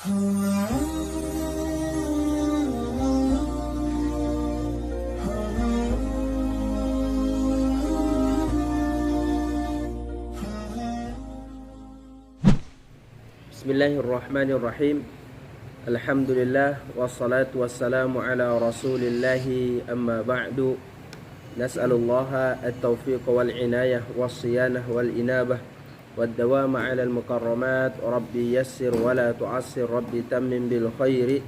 Bismillahirrahmanirrahim. Alhamdulillah wassalatu wassalamu ala Rasulillahi amma ba'du. Nas'alullaha at-tawfiq wal inayah was-siyanah wal inabah wad-dawam 'ala al-mukarramat. Rabbi yassir wa la tu'assir, Rabbi tammim bil khairi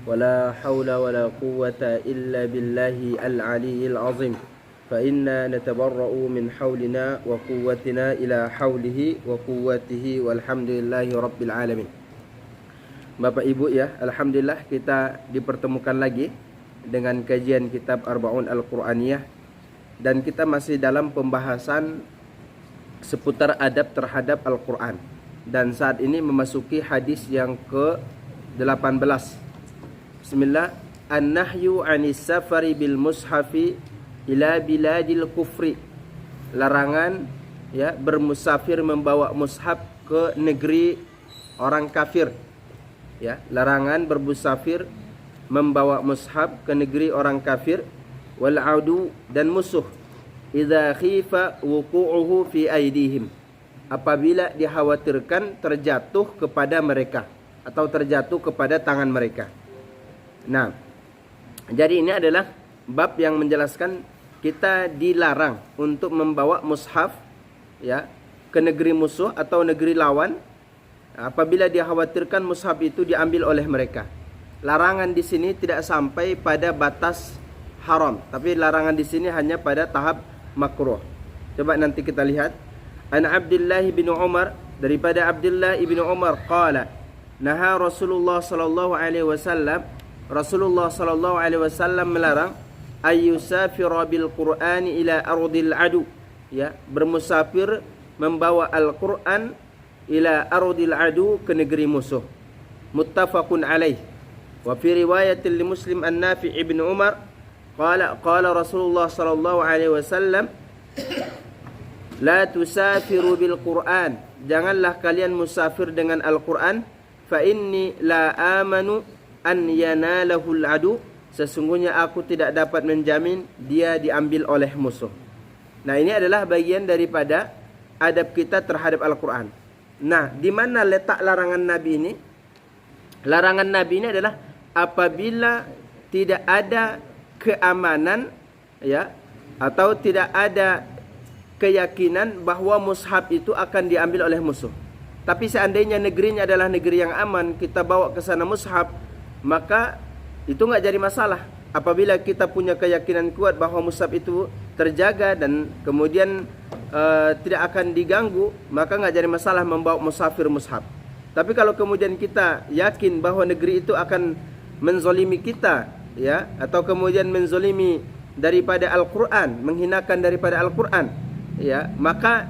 wa la hawla wa la quwwata illa billahi al-'aliyyil 'azim. Fa inna natabarra'u min hawlina wa quwwatina ila hawlihi wa quwwatihi walhamdulillahi rabbil alamin. Bapak Ibu ya, alhamdulillah kita dipertemukan lagi dengan kajian kitab Arba'un Al-Qur'aniyah, dan kita masih dalam pembahasan seputar adab terhadap Al-Qur'an, dan saat ini memasuki hadis yang ke-18. Bismillah. An-nahyu 'anis safari bil mushafi ila biladil kufri. Larangan ya bermusafir membawa mushaf ke negeri orang kafir. Ya, larangan bermusafir membawa mushaf ke negeri orang kafir. Wal adu, dan musuh. Idza khifa wuqu'uhu fi aidihim. Apabila dikhawatirkan terjatuh kepada mereka atau terjatuh kepada tangan mereka. Nah, jadi ini adalah bab yang menjelaskan kita dilarang untuk membawa mushaf ya ke negeri musuh atau negeri lawan apabila dikhawatirkan mushaf itu diambil oleh mereka. Larangan di sini tidak sampai pada batas haram, tapi larangan di sini hanya pada tahap makruh. Coba nanti kita lihat. An Abdullah bin Umar, daripada Abdullah bin Umar qala naha Rasulullah sallallahu alaihi wasallam, Rasulullah sallallahu alaihi wasallam melarang ayyusafira bil Qur'ani ila ardil adu, ya, bermusafir membawa Al-Qur'an ila ardil adu, ke negeri musuh. Muttafaqun alaih. Wa fi riwayatin li Muslim an Nafi' ibn Umar qala Rasulullah sallallahu alaihi wasallam la tusafiru bil Qur'an, janganlah kalian musafir dengan Al-Qur'an, fa inni la amanu an yanalahu al-adu, sesungguhnya aku tidak dapat menjamin dia diambil oleh musuh. Nah, ini adalah bagian daripada adab kita terhadap Al-Quran. Nah, di mana letak larangan Nabi ini? Larangan Nabi ini adalah apabila tidak ada keamanan ya, atau tidak ada keyakinan bahwa mushaf itu akan diambil oleh musuh. Tapi seandainya negerinya adalah negeri yang aman, kita bawa ke sana mushaf, maka itu enggak jadi masalah. Apabila kita punya keyakinan kuat bahwa mushaf itu terjaga dan kemudian tidak akan diganggu, maka enggak jadi masalah membawa musafir mushaf. Tapi kalau kemudian kita yakin bahwa negeri itu akan menzolimi kita ya, atau kemudian menzolimi daripada Al-Quran, menghinakan daripada Al-Quran ya, maka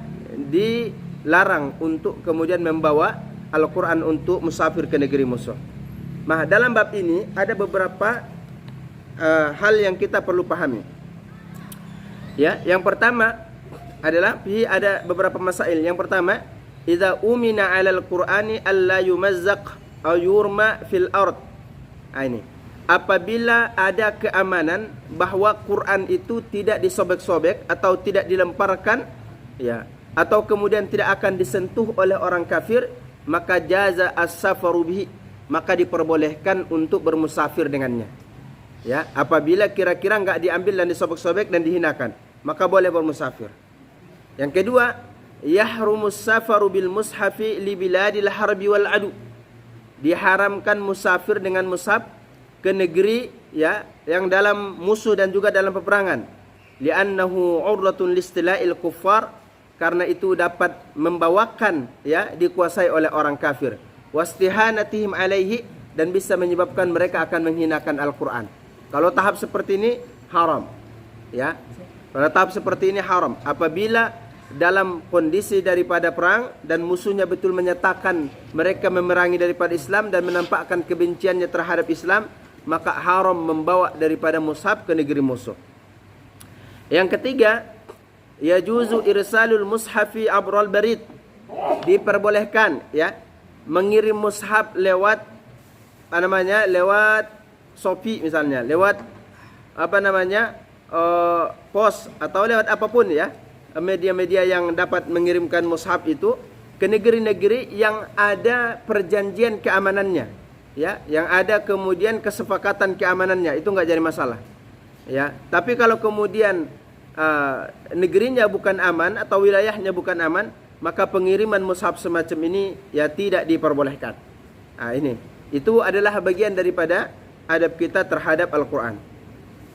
dilarang untuk kemudian membawa Al-Quran untuk musafir ke negeri musuh. Nah, dalam bab ini ada beberapa hal yang kita perlu pahami. Ya, yang pertama adalah ada beberapa masail. Yang pertama, idza umina 'alal Qur'ani alla yumazzaq aw yurma fil ard. Ini. Apabila ada keamanan bahwa Quran itu tidak disobek-sobek atau tidak dilemparkan ya, atau kemudian tidak akan disentuh oleh orang kafir, maka jaza as-safaru bihi, maka diperbolehkan untuk bermusafir dengannya. Ya, apabila kira-kira enggak diambil dan disobek-sobek dan dihinakan, maka boleh bermusafir. Yang kedua, yahrumus safaru bil mushafi li biladil harbi wal adu. Diharamkan musafir dengan mushaf ke negeri ya yang dalam musuh dan juga dalam peperangan. Li'annahu 'urratun listila'il kuffar, karena itu dapat membawakan ya dikuasai oleh orang kafir. Wastihanatihim alaihi, dan bisa menyebabkan mereka akan menghinakan Al-Quran. Kalau tahap seperti ini haram ya. Pada tahap seperti ini haram apabila dalam kondisi daripada perang dan musuhnya betul menyatakan mereka memerangi daripada Islam dan menampakkan kebenciannya terhadap Islam, maka haram membawa daripada mushaf ke negeri musuh. Yang ketiga, yajuzu irsalul mushafi abral barid. Diperbolehkan ya mengirim mushaf lewat lewat Shopee misalnya, lewat pos atau lewat apapun ya, media-media yang dapat mengirimkan mushaf itu ke negeri-negeri yang ada perjanjian keamanannya, ya, yang ada kemudian kesepakatan keamanannya, itu nggak jadi masalah, ya. Tapi kalau kemudian negerinya bukan aman atau wilayahnya bukan aman, maka pengiriman mushaf semacam ini ya tidak diperbolehkan. Nah, itu adalah bagian daripada adab kita terhadap Al-Quran.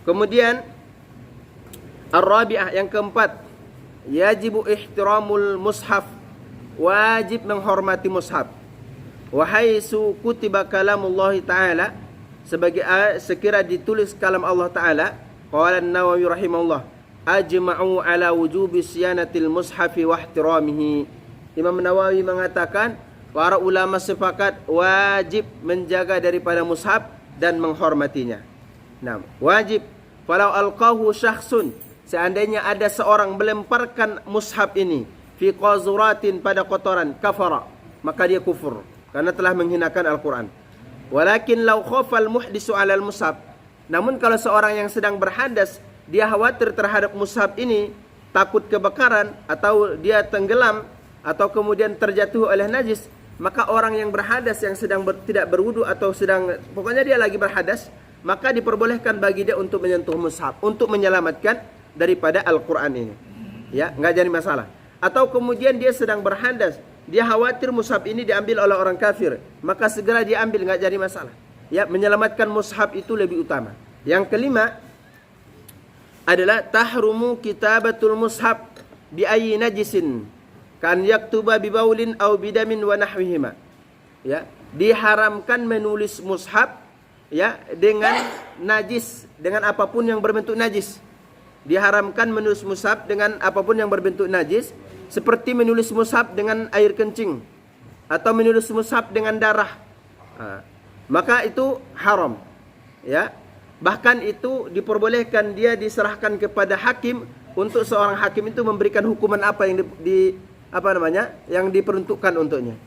Kemudian Ar-Rabi'ah, yang keempat, yajibu ihtiramul mushaf, wajib menghormati mushaf. Wa haitsu kutiba kalamullah ta'ala, sekira ditulis kalam Allah ta'ala, qala An-Nawawi rahimahullah, ajma'u ala wujubi siyanatil mushafi wa ihtiramihi. Imam Nawawi mengatakan para ulama sepakat wajib menjaga daripada mushaf dan menghormatinya. Nah, wajib. Falau alqahu syakhsun, seandainya ada seorang melemparkan mushaf ini fi qazuratin, pada kotoran, kafara, maka dia kufur karena telah menghinakan Al-Quran. Walakin law khafal muhdisu 'alal mushaf, namun kalau seorang yang sedang berhadas dia khawatir terhadap mushaf ini, takut kebakaran atau dia tenggelam atau kemudian terjatuh oleh najis, maka orang yang berhadas yang sedang tidak berwudu atau pokoknya dia lagi berhadas, maka diperbolehkan bagi dia untuk menyentuh mushaf untuk menyelamatkan daripada Al-Quran ini, ya, nggak jadi masalah. Atau kemudian dia sedang berhadas, dia khawatir mushaf ini diambil oleh orang kafir, maka segera diambil, nggak jadi masalah, ya. Menyelamatkan mushaf itu lebih utama. Yang kelima adalah tahrumu kitabatul mushaf bi ayyi najisin kan yaktuba bi baulin aw bidamin wa nahwihima, ya. Diharamkan menulis mushaf, ya, dengan najis, dengan apapun yang berbentuk najis. Diharamkan menulis mushaf dengan apapun yang berbentuk najis, seperti menulis mushaf dengan air kencing atau menulis mushaf dengan darah. Maka itu haram, ya. Bahkan itu diperbolehkan, dia diserahkan kepada hakim untuk seorang hakim itu memberikan hukuman apa yang yang diperuntukkan untuknya.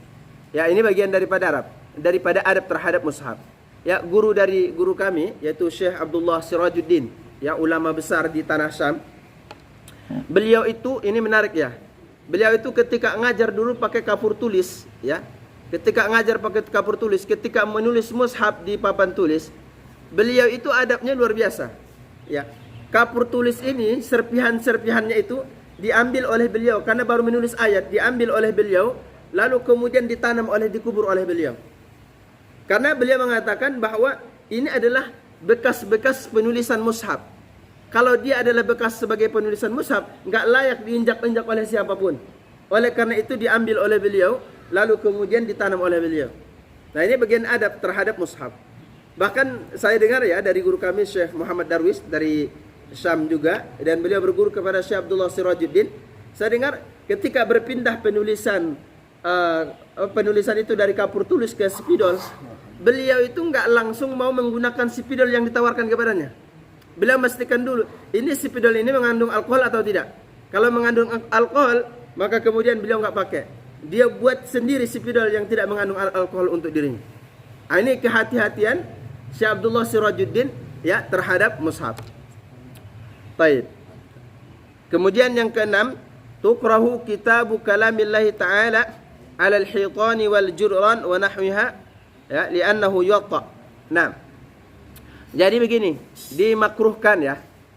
Ya, ini bagian daripada adab terhadap mushaf. Ya, guru kami yaitu Syekh Abdullah Sirajuddin, ya, ulama besar di tanah Syam. Beliau itu, ini menarik ya. Beliau itu ketika ngajar dulu pakai kapur tulis, ya. Ketika ngajar pakai kapur tulis, ketika menulis mushaf di papan tulis, beliau itu adabnya luar biasa, ya. Kapur tulis ini, serpihan-serpihannya itu diambil oleh beliau karena baru menulis ayat, diambil oleh beliau, lalu kemudian dikubur oleh beliau. Karena beliau mengatakan bahwa ini adalah bekas-bekas penulisan mushaf. Kalau dia adalah bekas sebagai penulisan mushaf, nggak layak diinjak-injak oleh siapapun. Oleh karena itu diambil oleh beliau, lalu kemudian ditanam oleh beliau. Nah, ini bagian adab terhadap mushaf. Bahkan saya dengar ya dari guru kami Syekh Muhammad Darwis dari Syam juga, dan beliau berguru kepada Syekh Abdullah Sirajuddin. Saya dengar ketika berpindah penulisan itu dari kapur tulis ke spidol, beliau itu nggak langsung mau menggunakan spidol yang ditawarkan kepadanya. Beliau memastikan dulu, ini spidol ini mengandung alkohol atau tidak. Kalau mengandung alkohol, maka kemudian beliau nggak pakai. Dia buat sendiri spidol yang tidak mengandung alkohol untuk dirinya. Nah, ini kehati-hatian Syekh Abdullah Sirajuddin, ya, terhadap mushaf. Baik. Kemudian yang keenam, tukrahu kitabu kalamillahi ta'ala 'ala al-hitani wal jurran wa nahwiha, ya, li'annahu yatta. Nah, jadi begini,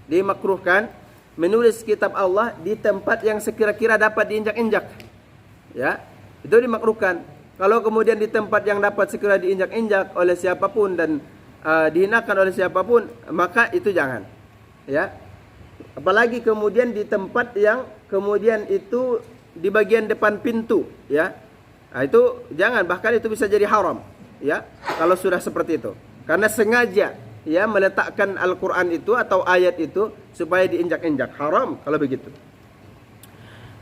dimakruhkan menulis kitab Allah di tempat yang sekira-kira dapat diinjak-injak, ya. Itu dimakruhkan. Kalau kemudian di tempat yang dapat sekira diinjak-injak oleh siapapun dan dihinakan oleh siapapun, maka itu jangan, ya. Apalagi kemudian di tempat yang kemudian itu di bagian depan pintu, ya. Nah, itu jangan, bahkan itu bisa jadi haram, ya, kalau sudah seperti itu. Karena sengaja, ya, meletakkan Al-Quran itu atau ayat itu supaya diinjak-injak, haram kalau begitu.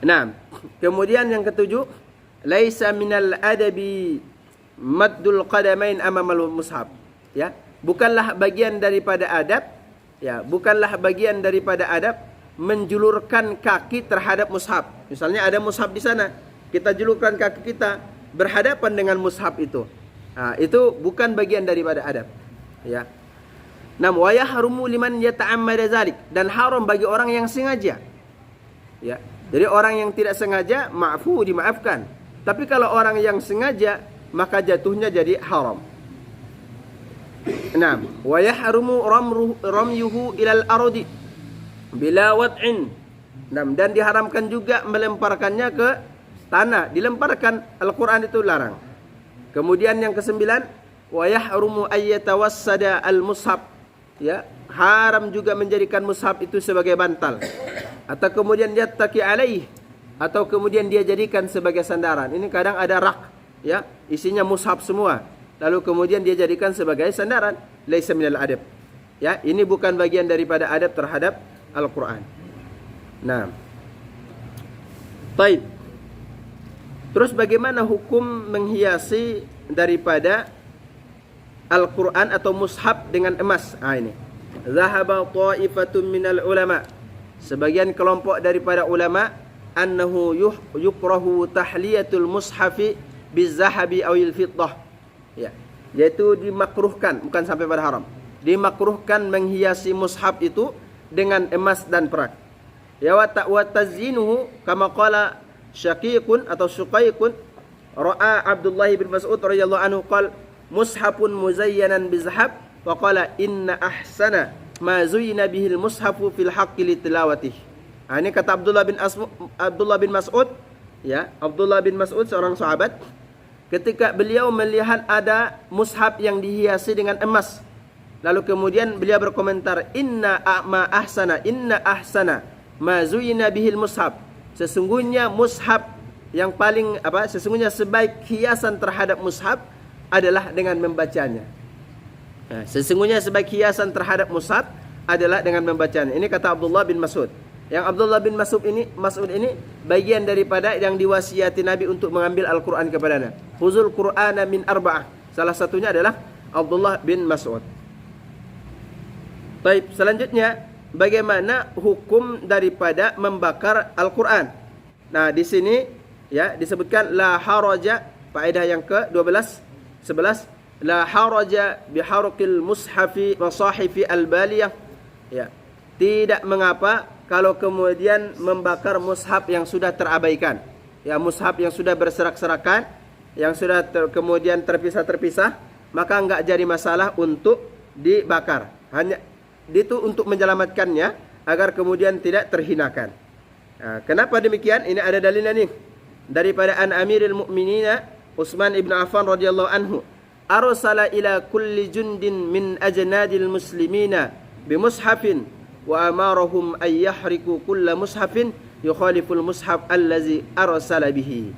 Nah, kemudian yang ketujuh, laisa minal adabi maddul qadamain amamal mushaf, ya. Bukanlah bagian daripada adab, ya, bukanlah bagian daripada adab menjulurkan kaki terhadap mushaf. Misalnya ada mushaf di sana, kita julurkan kaki kita berhadapan dengan mushaf itu. Itu bukan bagian daripada adab. Ya. Nam wa yahrumu liman yata'ammada zalik, dan haram bagi orang yang sengaja. Ya. Jadi orang yang tidak sengaja ma'fu, dimaafkan. Tapi kalau orang yang sengaja maka jatuhnya jadi haram. Nam wa yahrumu ramyuhu ilal ardi bila wad'in. Nam, dan diharamkan juga melemparkannya ke tanah, dilemparkan. Al-Qur'an itu larang. Kemudian yang kesembilan, wa yahrumu ayyatawassada al-mushaf. Ya, haram juga menjadikan mushaf itu sebagai bantal, atau kemudian yattaqi alaih, atau kemudian dia jadikan sebagai sandaran. Ini kadang ada rak, ya, isinya mushaf semua, lalu kemudian dia jadikan sebagai sandaran. Laisa minal adab. Ya, ini bukan bagian daripada adab terhadap Al-Qur'an. Nah, baik. Terus bagaimana hukum menghiasi daripada Al-Quran atau mushaf dengan emas? Ini. Zahaba ta'ifatun minal ulama. Sebagian kelompok daripada ulama annahu yukrahu tahliyatul mushafi bizahabi awil fiddah. Ya, yaitu dimakruhkan, bukan sampai pada haram. Dimakruhkan menghiasi mushaf itu dengan emas dan perak. Ya, wa tazyinuhu kama qala Syaqiqun atau Syuqaiqun ra'a Abdullah bin Mas'ud radhiyallahu anhu qala mushafun muzayyanan bizahab wa qala inna ahsana ma zuyina bihil mushafu fil haqqi litilawatih. Ini kata Abdullah bin Mas'ud, ya, Abdullah bin Mas'ud seorang sahabat, ketika beliau melihat ada mushaf yang dihiasi dengan emas, lalu kemudian beliau berkomentar, inna ahsana ma zuyina bihil mushaf. Sesungguhnya mushaf yang paling sesungguhnya sebaik hiasan terhadap mushaf adalah dengan membacanya. Nah, sesungguhnya sebaik hiasan terhadap mushaf adalah dengan membacanya. Ini kata Abdullah bin Mas'ud. Yang Abdullah bin Mas'ud ini bagian daripada yang diwasiati Nabi untuk mengambil Al-Quran kepadanya. Khuzul Qur'ana min arba'ah. Salah satunya adalah Abdullah bin Mas'ud. Baik, selanjutnya bagaimana hukum daripada membakar Al-Quran? Nah, di sini ya disebutkan la haraja, faedah yang ke-11 11, la haraja biharqil mushafi masahifi al-baliyah. Ya, tidak mengapa kalau kemudian membakar mushaf yang sudah terabaikan. Ya, mushaf yang sudah berserak-serakan, yang sudah kemudian terpisah-terpisah, maka enggak jadi masalah untuk dibakar. Hanya itu untuk menyelamatkannya agar kemudian tidak terhinakan. Nah, kenapa demikian? Ini ada dalilnya nih daripada an Amiril Mukminina Utsman ibn Affan radhiyallahu anhu, arsala ila kulli jundin min ajnadil muslimina bimushafin wa amarahum ay yahriku kulla mushafin yukhaliful mushaf allazi arsala bihi.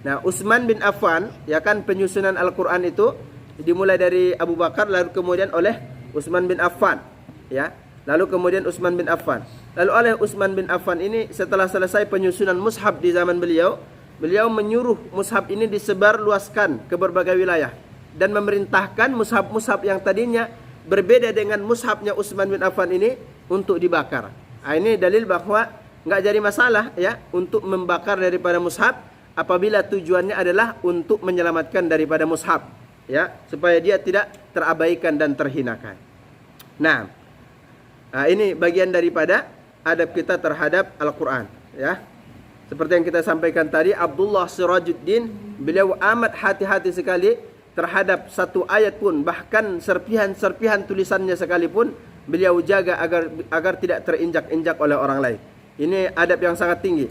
Nah, Utsman bin Affan, ya kan, penyusunan Al-Qur'an itu dimulai dari Abu Bakar lalu kemudian oleh Utsman bin Affan. Ya, lalu kemudian Utsman bin Affan. Lalu oleh Utsman bin Affan ini setelah selesai penyusunan mushaf di zaman beliau, beliau menyuruh mushaf ini disebar luaskan ke berbagai wilayah dan memerintahkan mushaf-mushaf yang tadinya berbeda dengan mushafnya Utsman bin Affan ini untuk dibakar. Nah, ini dalil bahwa enggak jadi masalah ya untuk membakar daripada mushaf apabila tujuannya adalah untuk menyelamatkan daripada mushaf, ya, supaya dia tidak terabaikan dan terhinakan. Nah, ini bagian daripada adab kita terhadap Al-Quran, ya. Seperti yang kita sampaikan tadi, Abdullah Sirajuddin, beliau amat hati-hati sekali terhadap satu ayat pun, bahkan serpihan-serpihan tulisannya sekalipun, beliau jaga agar tidak terinjak-injak oleh orang lain. Ini adab yang sangat tinggi,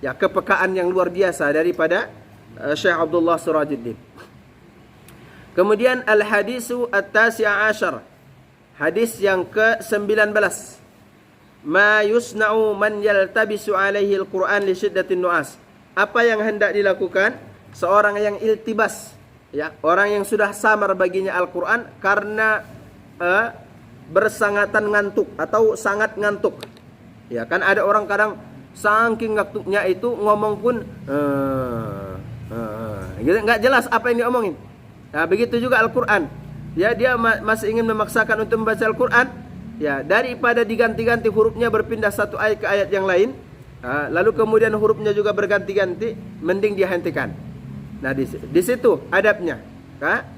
ya, kepekaan yang luar biasa daripada Syekh Abdullah Sirajuddin. Kemudian al-hadisu at-tasi'a asyar, hadis yang ke-19. Ma yusna'u man yaltabisu alaihi al-Quran li syiddatin nu'as. Apa yang hendak dilakukan seorang yang iltibas, ya, orang yang sudah samar baginya Al-Quran karena bersangatan ngantuk atau sangat ngantuk. Ya, kan ada orang kadang saking ngantuknya itu ngomong pun gitu, enggak jelas apa yang diomongin. Nah, begitu juga Al-Quran. Ya, dia masih ingin memaksakan untuk membaca Al-Quran, ya, daripada diganti-ganti hurufnya berpindah satu ayat ke ayat yang lain, lalu kemudian hurufnya juga berganti-ganti, mending dihentikan. Nah, di situ adabnya.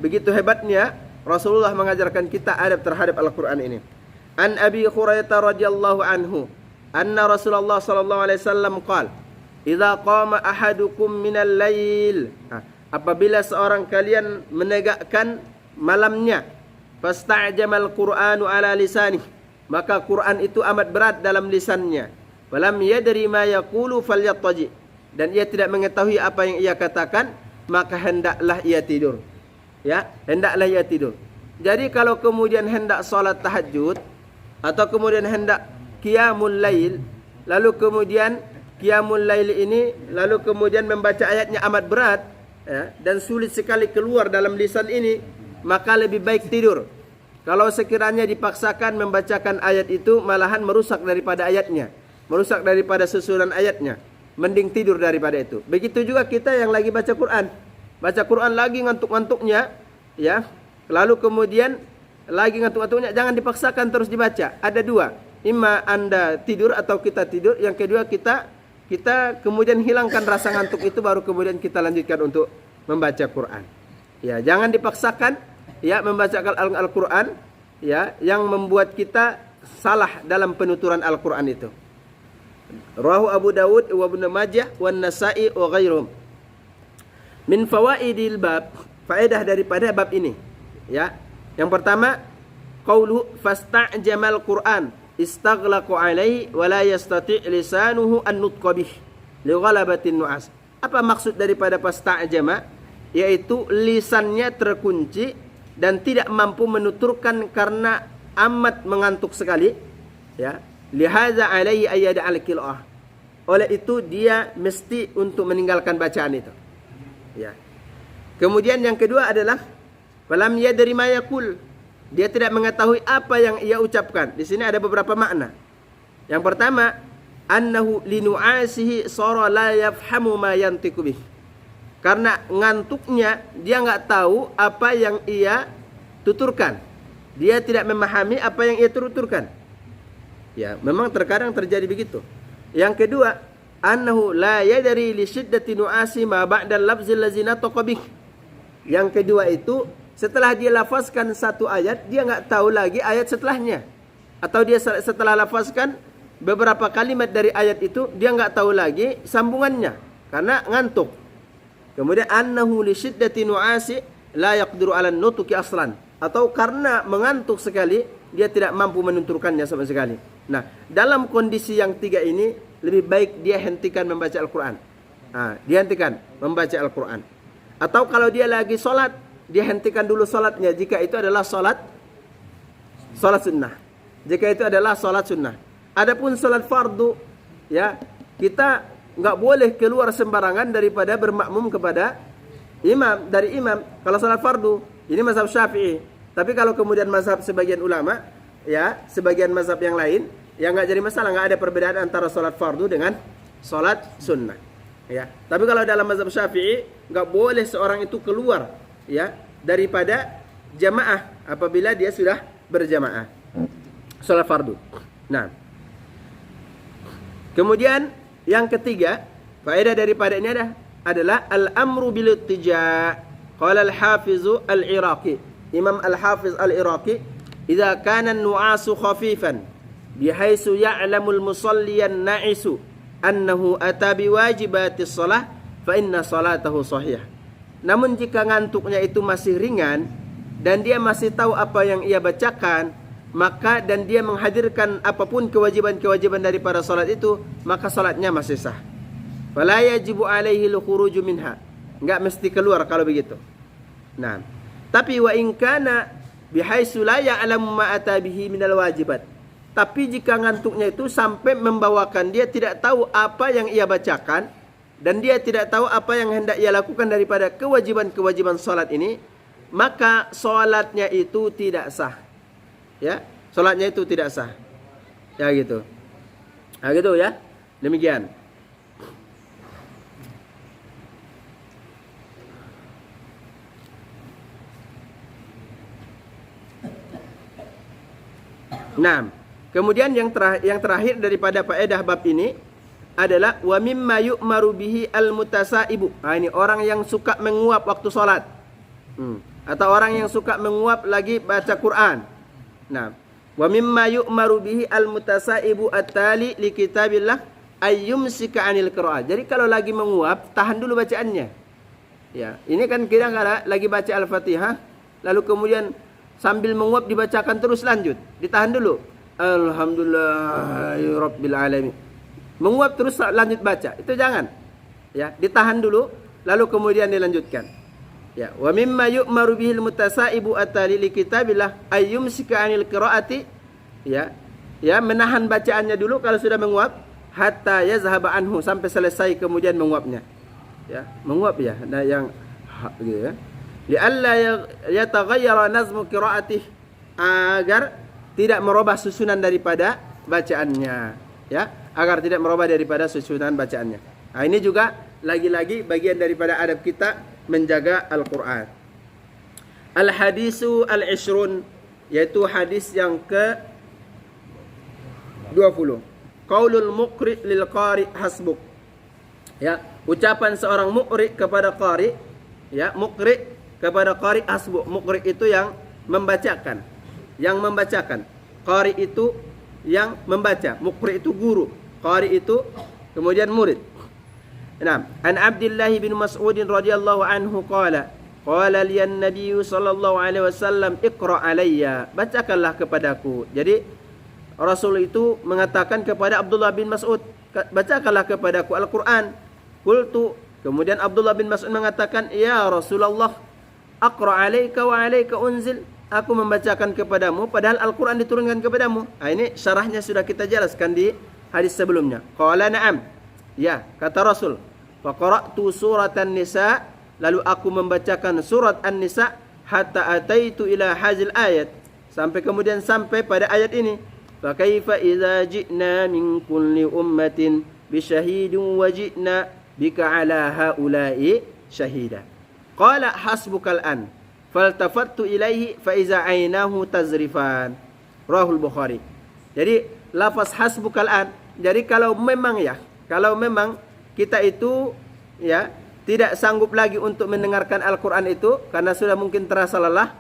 Begitu hebatnya Rasulullah mengajarkan kita adab terhadap Al-Quran ini. An Abi Hurairah radhiyallahu anhu, anna Rasulullah sallallahu alaihi wasallam qala, "Idza qama ahadukum minal lail." Apabila seorang kalian menegakkan malamnya, fasta'jamal Qur'anu ala lisanih, maka Quran itu amat berat dalam lisannya. Falam yadri ma yaqulu falyattaji, dan ia tidak mengetahui apa yang ia katakan, maka hendaklah ia tidur. Ya, hendaklah ia tidur. Jadi kalau kemudian hendak salat tahajud atau kemudian hendak qiyamul lail, lalu kemudian qiyamul lail ini lalu kemudian membaca ayatnya amat berat, ya, dan sulit sekali keluar dalam lisan ini, maka lebih baik tidur. Kalau sekiranya dipaksakan membacakan ayat itu, malahan merusak daripada ayatnya, merusak daripada susunan ayatnya. Mending tidur daripada itu. Begitu juga kita yang lagi baca Quran. Baca Quran lagi ngantuk-ngantuknya, ya. Lalu kemudian lagi ngantuk-ngantuknya, jangan dipaksakan terus dibaca. Ada dua, imma Anda tidur atau kita tidur. Yang kedua kita kemudian hilangkan rasa ngantuk itu, baru kemudian kita lanjutkan untuk membaca Quran. Ya, jangan dipaksakan ya membaca Al-Quran ya yang membuat kita salah dalam penuturan Al-Quran itu. Rawahu Abu Dawud wa Ibnu Majah wan Nasa'i wa ghairuhum. Min fawaidil bab, faedah daripada bab ini. Ya. Yang pertama, qaulu fasta'jamal Qur'an istaghlaqa alaihi wa la yastati' lisanuhu an nutqa bih li ghalabatin nu'as. Apa maksud daripada fasta'jama? Yaitu lisannya terkunci dan tidak mampu menuturkan karena amat mengantuk sekali. Ya. Lihaza alaihi ayyada al-qira'ah. Oleh itu dia mesti untuk meninggalkan bacaan itu. Ya. Kemudian yang kedua adalah falam yadri ma yaqul. Dia tidak mengetahui apa yang ia ucapkan. Di sini ada beberapa makna. Yang pertama, annahu linu'asihi sara la yafhamu ma yantiqu bih. Karena ngantuknya dia enggak tahu apa yang ia tuturkan. Dia tidak memahami apa yang ia tuturkan. Ya, memang terkadang terjadi begitu. Yang kedua, annahu la yadri li shiddati nu'asi ma ba'da al-lafzil ladzi nataqa bih. Yang kedua itu, setelah dia lafazkan satu ayat, dia enggak tahu lagi ayat setelahnya. Atau dia setelah lafazkan beberapa kalimat dari ayat itu, dia enggak tahu lagi sambungannya karena ngantuk. Kemudian annahu li shiddati nu'asi la yaqdiru 'ala an-nutqi aslan. Atau karena mengantuk sekali, dia tidak mampu menuturkannya sama sekali. Nah, dalam kondisi yang tiga ini, lebih baik dia hentikan membaca Al-Quran. Dihentikan membaca Al-Quran. Atau kalau dia lagi sholat, dia hentikan dulu sholatnya jika itu adalah sholat sunnah. Jika itu adalah sholat sunnah. Adapun sholat fardu, ya, kita nggak boleh keluar sembarangan daripada bermakmum kepada imam, dari imam. Kalau sholat fardu, ini mazhab Syafi'i. Tapi kalau kemudian mazhab sebagian ulama, ya, sebagian mazhab yang lain, ya nggak jadi masalah, nggak ada perbedaan antara sholat fardu dengan sholat sunnah. Ya, tapi kalau dalam mazhab Syafi'i nggak boleh seorang itu keluar, ya, daripada jamaah apabila dia sudah berjamaah sholat fardu. Nah, kemudian yang ketiga, faedah daripada ini adalah al-amru bil ittija'. Qala al-Hafiz al-Iraqi, Imam Al-Hafiz Al-Iraqi, idza kana an-nu'asu khafifan bihaisu ya'lamul musalliyan na'isu annahu ata biwajibatis shalah fa inna salatahu sahih. Namun jika ngantuknya itu masih ringan dan dia masih tahu apa yang ia bacakan, maka dan dia menghadirkan apapun kewajiban-kewajiban daripada salat itu, maka salatnya masih sah. Fala yajibu alaihi al-khuruju minha. Enggak mesti keluar kalau begitu. Nah, tapi wa in kana bihaitsu la ya'lamu ma ata bihi minal wajibat. Tapi jika ngantuknya itu sampai membawakan dia tidak tahu apa yang ia bacakan dan dia tidak tahu apa yang hendak ia lakukan daripada kewajiban-kewajiban salat ini, maka salatnya itu tidak sah. Ya, salatnya itu tidak sah. Ya gitu. Nah gitu ya. Demikian. Nah, kemudian yang terakhir daripada faedah bab ini adalah wa mimma yu'maru bihi al-mutasaibu. Ini orang yang suka menguap waktu salat. atau orang yang suka menguap lagi baca Quran. Nah, wa mimma yu'maru bihi al-mutasaibu at-tali li kitabillah ayyumsika 'anil qira'ah. Jadi kalau lagi menguap, tahan dulu bacaannya. Ya, ini kan kira-kira lagi baca Al-Fatihah, lalu kemudian sambil menguap dibacakan terus lanjut. Ditahan dulu. Alhamdulillahirabbil alamin. Menguap terus lanjut baca. Itu jangan. Ya, ditahan dulu lalu kemudian dilanjutkan. Ya, wa mimma yu'maru bihil mutasaibu at-tali li kitabillah ayyumsika 'anil qiraati. Ya. Ya, menahan bacaannya dulu kalau sudah menguap hatta yazhaba anhu, sampai selesai kemudian menguapnya. Ya, menguap ya. Nah, yang gitu ya. Li'alla yataghayyara nazmu qiraatih, agar tidak merubah susunan daripada bacaannya. Ya, agar tidak merubah daripada susunan bacaannya. Nah, ini juga lagi-lagi bagian daripada adab kita menjaga Al-Quran. Al-hadisu al-ishrun, yaitu hadis yang ke-20. Qaulul muqri lil qari hasbuk. Ya, ucapan seorang muqri kepada qari, ya, muqri kepada qari hasbuk. Muqri itu yang membacakan, qari itu yang membaca, muqri itu guru, qari itu kemudian murid. Nah, an Abdullah bin Mas'ud radhiyallahu anhu qala liyan Nabi sallallahu alaihi wasallam iqra alayya, bacakanlah kepadaku. Jadi Rasul itu mengatakan kepada Abdullah bin Mas'ud, bacakanlah kepadaku Al-Quran. Qultu, kemudian Abdullah bin Mas'ud mengatakan, ya Rasulullah, aqra alayka wa alayka unzil, aku membacakan kepadamu padahal Al-Quran diturunkan kepadamu. Nah, ini syarahnya sudah kita jelaskan di hadis sebelumnya. Qala na'am, ya, kata Rasul. Fa qara'tu suratan nisa, lalu aku membacakan surat An-Nisa hatta ataitu ila hazil ayat, sampai kemudian sampai pada ayat ini. Fa kaifa idza ji'na min kulli ummatin bi syahidin wa ji'na bika ala haula'i syahida. Qala hasbukal an. Faltafattu ilaihi fa iza ainahu tazrifan. Rahul Bukhari. Jadi lafaz hasbukal an. Jadi kalau memang kita itu ya tidak sanggup lagi untuk mendengarkan Al-Quran itu karena sudah mungkin terasa lelah,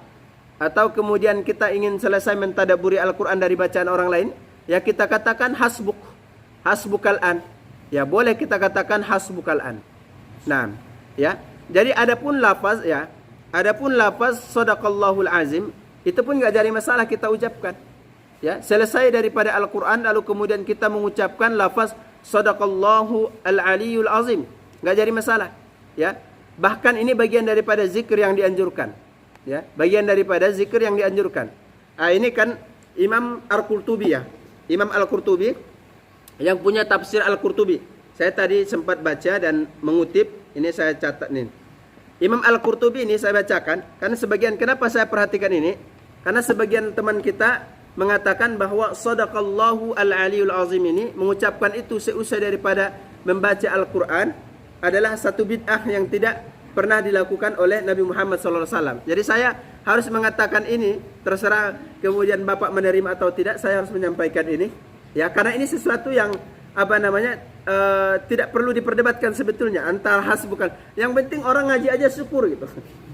atau kemudian kita ingin selesai mentadaburi Al-Quran dari bacaan orang lain, ya kita katakan hasbukal an. Ya, boleh kita katakan hasbukal an. Nah, ya. Jadi adapun lafaz sadaqallahul azim, itu pun enggak jadi masalah kita ucapkan. Ya, selesai daripada Al-Quran lalu kemudian kita mengucapkan lafaz sadaqallahu al-aliyul azim, enggak jadi masalah. Ya, bahkan ini bagian daripada zikir yang dianjurkan. Ya, bagian daripada zikir yang dianjurkan. Ah, ini kan Imam Al-Qurtubi, ya. Imam Al-Qurtubi yang punya tafsir Al-Qurtubi. Saya tadi sempat baca dan mengutip, ini saya catat nih. Imam Al-Qurtubi ini saya bacakan karena sebagian, kenapa saya perhatikan ini? Karena sebagian teman kita mengatakan bahwa sadaqallahu al-aliyul azim ini, mengucapkan itu seusai daripada membaca Al-Quran adalah satu bid'ah yang tidak pernah dilakukan oleh Nabi Muhammad SAW. Jadi saya harus mengatakan ini, terserah kemudian Bapak menerima atau tidak, saya harus menyampaikan ini. Ya, karena ini sesuatu yang tidak perlu diperdebatkan sebetulnya antara hasbukan. Yang penting orang ngaji aja syukur gitu.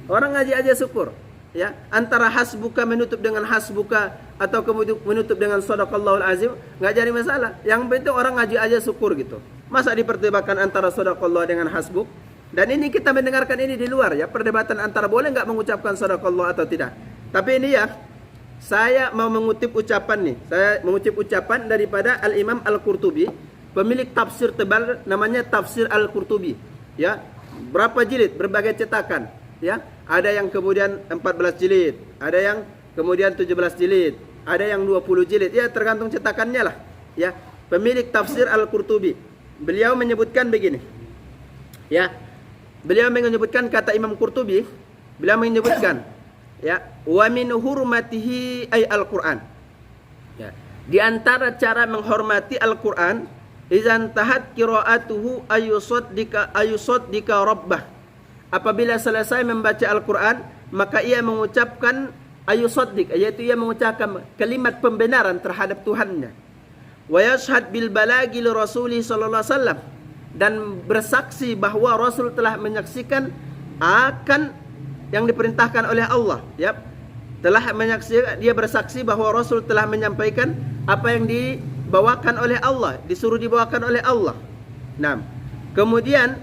Orang ngaji aja syukur. Ya, antara hasbuka menutup dengan hasbuka atau kemudian menutup dengan sadaqallahul azim, enggak jadi masalah. Yang penting orang ngaji aja syukur gitu. Masa diperdebatkan antara sadaqallah dengan hasbuk? Dan ini kita mendengarkan ini di luar, ya, perdebatan antara boleh enggak mengucapkan sadaqallah atau tidak. Tapi ini ya, saya mau mengutip ucapan nih. Saya mengutip ucapan daripada Al-Imam Al-Qurtubi, pemilik tafsir tebal namanya Tafsir Al-Qurtubi. Ya, berapa jilid, berbagai cetakan. Ya, ada yang kemudian 14 jilid, ada yang kemudian 17 jilid, ada yang 20 jilid. Ya, tergantung cetakannya lah. Ya, pemilik Tafsir Al-Qurtubi. Beliau menyebutkan begini. Ya, beliau menyebutkan kata Imam Qurtubi, beliau menyebutkan, ya, wa min hurmatihi ay Al-Quran. Ya, di antara cara menghormati Al-Quran, idzan tahat qiraatuhu ayusaddika rabbah. Apabila selesai membaca Al-Quran, maka ia mengucapkan ayusaddiq, yaitu ia mengucapkan kalimat pembenaran terhadap Tuhannya. Wa yashhad bil balagi li Rasulih sallallahu alaihi wasallam, dan bersaksi bahwa Rasul telah menyaksikan akan yang diperintahkan oleh Allah, ya. Telah menyaksikan, dia bersaksi bahwa Rasul telah menyampaikan apa yang dibawakan oleh Allah, disuruh dibawakan oleh Allah. Nah, kemudian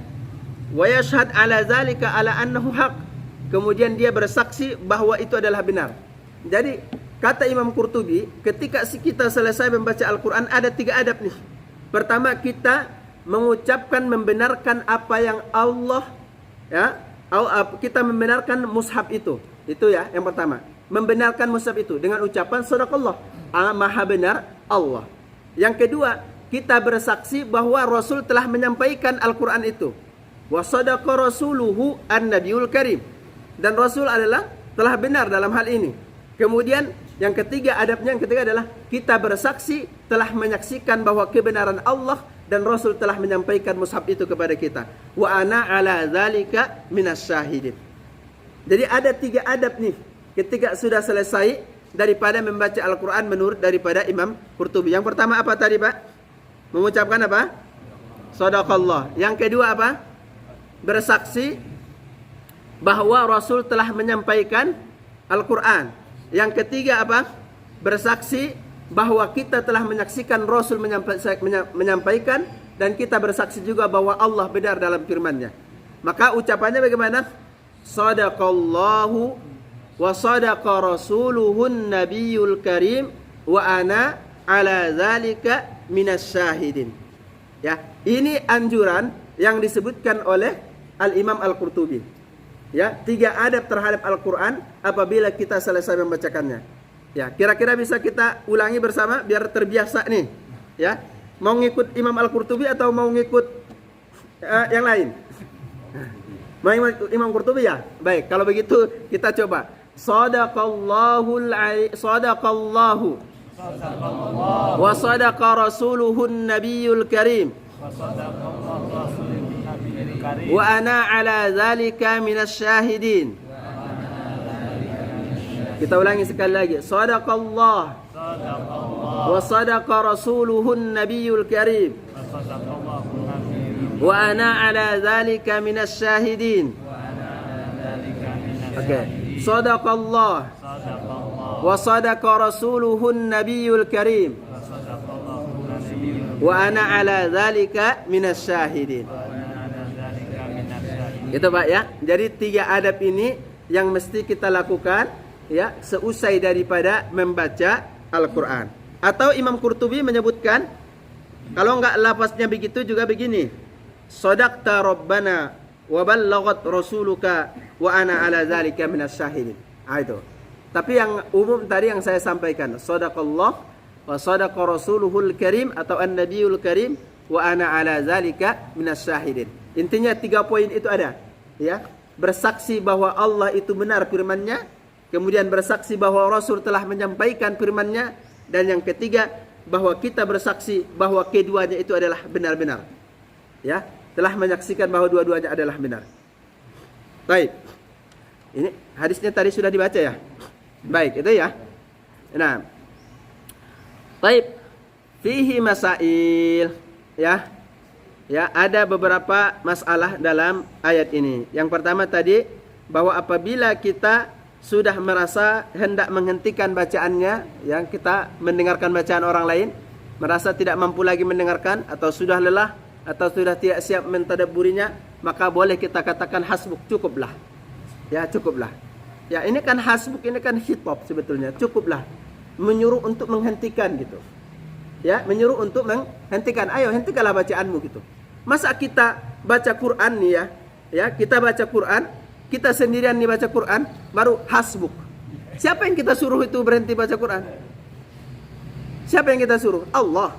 wa yashhad ala zalika ala annahu haq. Kemudian dia bersaksi bahwa itu adalah benar. Jadi kata Imam Qurtubi, ketika kita selesai membaca Al-Quran ada 3 adab nih. Pertama, kita mengucapkan membenarkan apa yang Allah, ya, kita membenarkan mushaf itu ya yang pertama. Membenarkan mushaf itu dengan ucapan sadaqallah, maha benar Allah. Yang kedua, kita bersaksi bahwa Rasul telah menyampaikan Al-Quran itu. Wa sadaqa rasuluhu an-nabiyul karim. Dan Rasul telah benar dalam hal ini. Kemudian yang ketiga, adabnya yang ketiga adalah kita bersaksi telah menyaksikan bahwa kebenaran Allah dan Rasul telah menyampaikan mushaf itu kepada kita. Wa ana ala zalika minas syahidin. Jadi ada 3 adab nih ketika sudah selesai daripada membaca Al-Quran menurut daripada Imam Qurtubi. Yang pertama apa tadi, Pak? Mengucapkan apa? Sadaqallah. Yang kedua apa? Bersaksi bahwa Rasul telah menyampaikan Al-Quran. Yang ketiga apa? Bersaksi bahwa kita telah menyaksikan Rasul menyampaikan, dan kita bersaksi juga bahwa Allah benar dalam firman-Nya. Maka ucapannya bagaimana? Sadaqallahu wa sadaqa rasuluhun nabiyul karim wa ana ala zalika minas syahidin. Ya, ini anjuran yang disebutkan oleh Al-Imam Al-Qurtubi. Ya, 3 adab terhadap Al-Quran apabila kita selesai membacakannya. Ya, kira-kira bisa kita ulangi bersama biar terbiasa nih. Ya, mau ngikut Imam Al-Qurtubi atau mau ngikut yang lain? Mau ngikut Imam Qurtubi ya? Baik, kalau begitu kita coba. Sadaqallahu wa sadaqa rasuluhun nabiyul karim wa ana ala zalika minas syahidin. Kita ulangi sekali lagi. Sadaqallah wa sadaqa rasuluhun nabiyul karim wa ana ala zalika minas syahidin. Oke. Sadaqallah wa sadaqa rasuluhun nabiyul karim wa ana ala zalika minas syahidin. Gitu Pak ya. Jadi 3 adab ini yang mesti kita lakukan ya seusai daripada membaca Al-Quran. Atau Imam Qurtubi menyebutkan, kalau enggak lafaznya begitu juga begini. Sadaqta rabbana wa ballaghat rasuluka wa ana ala zalika minas syahidin. Itu. Tapi yang umum tadi yang saya sampaikan, sadaqallah wa sadaqa rasuluhul karim atau an-nabiyul karim wa ana ala zalika minas syahidin. Intinya 3 poin itu ada, ya. Bersaksi bahwa Allah itu benar firman-Nya, kemudian bersaksi bahwa Rasul telah menyampaikan firman-Nya, dan yang ketiga bahwa kita bersaksi bahwa keduanya itu adalah benar-benar. Ya, telah menyaksikan bahwa dua-duanya adalah benar. Baik. Ini hadisnya tadi sudah dibaca ya? Baik, itu ya. Nah. Baik. Fihi masail, ya. Ya, ada beberapa masalah dalam ayat ini. Yang pertama tadi bahwa apabila kita sudah merasa hendak menghentikan bacaannya, yang kita mendengarkan bacaan orang lain, merasa tidak mampu lagi mendengarkan atau sudah lelah atau sudah tidak siap mentadabburinya, maka boleh kita katakan hasbuk, cukuplah. Ya, cukuplah. Ya, ini kan hasbuk, ini kan khitab sebetulnya. Cukuplah. Menyuruh untuk menghentikan gitu. Ya, menyuruh untuk menghentikan. Ayo, hentikanlah bacaanmu gitu. Masa kita baca Quran nih ya. Ya, kita baca Quran, kita sendirian nih baca Quran, baru hasbuk. Siapa yang kita suruh itu berhenti baca Quran? Siapa yang kita suruh? Allah.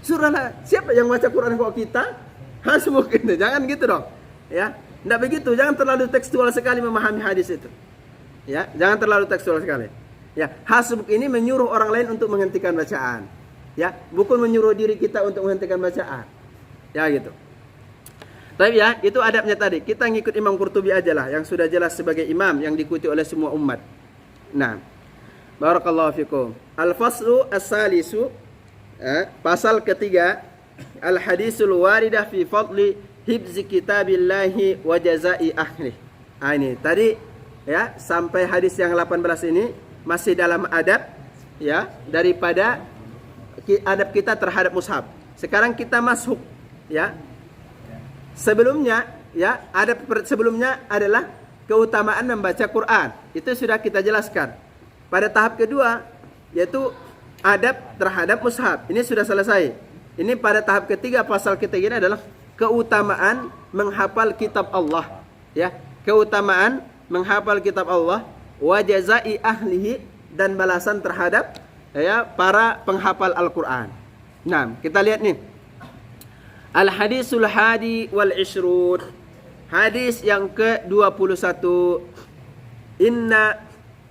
Suruhlah. Siapa yang baca Quran kok kita? Hasbuk gitu. Jangan gitu dong. Ya, enggak begitu. Jangan terlalu tekstual sekali memahami hadis itu. Ya, jangan terlalu tekstual sekali. Ya, hasbuk ini menyuruh orang lain untuk menghentikan bacaan. Ya, bukan menyuruh diri kita untuk menghentikan bacaan. Ya gitu. Tapi ya, itu adabnya tadi. Kita ngikut Imam Qurtubi aja lah, yang sudah jelas sebagai imam yang diikuti oleh semua umat. Nah, barakallahu fikum. Al-faslu as-salisu, pasal ketiga, al-hadisul waridah fi fadli hibzi kitabillahi wa jazai ahli. Ini tadi ya, sampai hadis yang 18 ini masih dalam adab, ya, daripada adab kita terhadap mushaf. Sekarang kita masuk, ya. Sebelumnya, ya, adab sebelumnya adalah keutamaan membaca Quran. Itu sudah kita jelaskan. Pada tahap kedua, yaitu adab terhadap mushaf. Ini sudah selesai. Ini pada tahap ketiga, pasal ketiga ini adalah keutamaan menghafal kitab Allah, ya. Keutamaan menghafal kitab Allah, wa jazai ahlihi, dan balasan terhadap, ya, para penghafal Al-Qur'an. Nah, kita lihat nih. Al-hadisul hadi wal ishrun. Hadis yang ke-21. Inna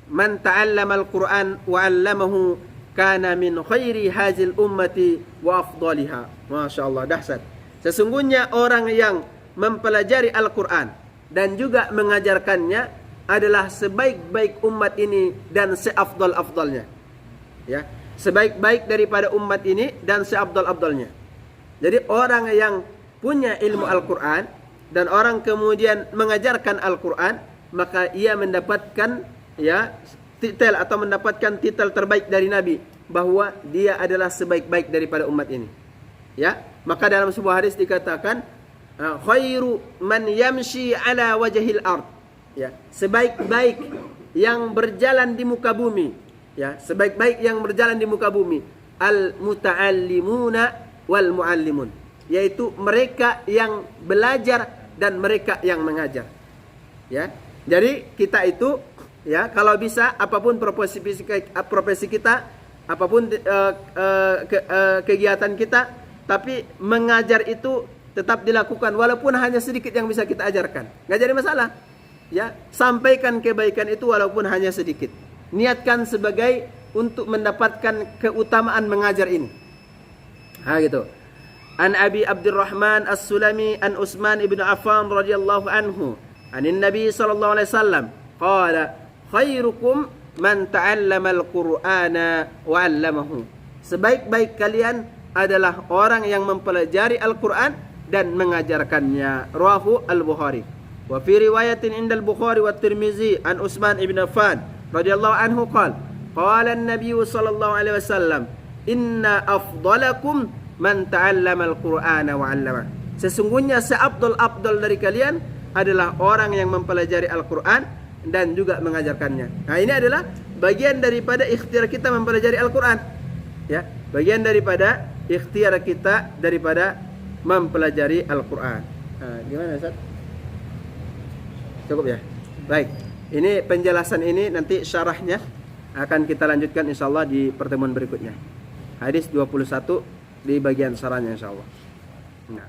man ta'allama al-Qur'an wa 'allamahu kana min khairi hazil ummati wa afdaliha. Masyaallah, dahsyat. Sesungguhnya orang yang mempelajari Al-Qur'an dan juga mengajarkannya adalah sebaik-baik umat ini dan seafdal-afdalnya. Ya, sebaik-baik daripada umat ini dan seafdal-afdalnya. Jadi orang yang punya ilmu Al-Qur'an dan orang kemudian mengajarkan Al-Qur'an, maka ia mendapatkan, ya, titel atau mendapatkan titel terbaik dari Nabi, bahwa dia adalah sebaik-baik daripada umat ini. Ya, maka dalam sebuah hadis dikatakan khairu man yamshi ala wajhil ard. Ya, sebaik-baik yang berjalan di muka bumi, ya, sebaik-baik yang berjalan di muka bumi, al muta'allimuna wal muallimun, yaitu mereka yang belajar dan mereka yang mengajar. Ya, jadi kita itu, ya, kalau bisa apapun profesi kita, apapun kegiatan kita, tapi mengajar itu tetap dilakukan walaupun hanya sedikit yang bisa kita ajarkan. Nggak jadi masalah. Ya, sampaikan kebaikan itu walaupun hanya sedikit. Niatkan sebagai untuk mendapatkan keutamaan mengajar ini. Gitu. An Abi Abdurrahman As-Sulami an Utsman ibn Affan radhiyallahu anhu, anin Nabi sallallahu alaihi wasallam qala khairukum man ta'allama al-Qur'ana wa 'allamahu. Sebaik-baik kalian adalah orang yang mempelajari Al-Qur'an dan mengajarkannya. Rawahu Al-Bukhari. Wa fi riwayatin inda Al-Bukhari wa Tirmizi an Utsman ibn Affan radhiyallahu anhu qala qala an-nabiy sallallahu alaihi wasallam inna afdalakum man ta'allama al-Qur'ana wa 'allama. Sesungguhnya seabdal-abdal dari kalian adalah orang yang mempelajari Al-Qur'an dan juga mengajarkannya. Nah, ini adalah bagian daripada ikhtiar kita mempelajari Al-Qur'an. Ya, bagian daripada ikhtiar kita daripada mempelajari Al-Qur'an. Nah, gimana Ustaz? Cukup ya? Baik. Ini penjelasan ini nanti syarahnya akan kita lanjutkan insyaallah di pertemuan berikutnya. Hadis 21 di bagian syarahnya insyaallah. Nah.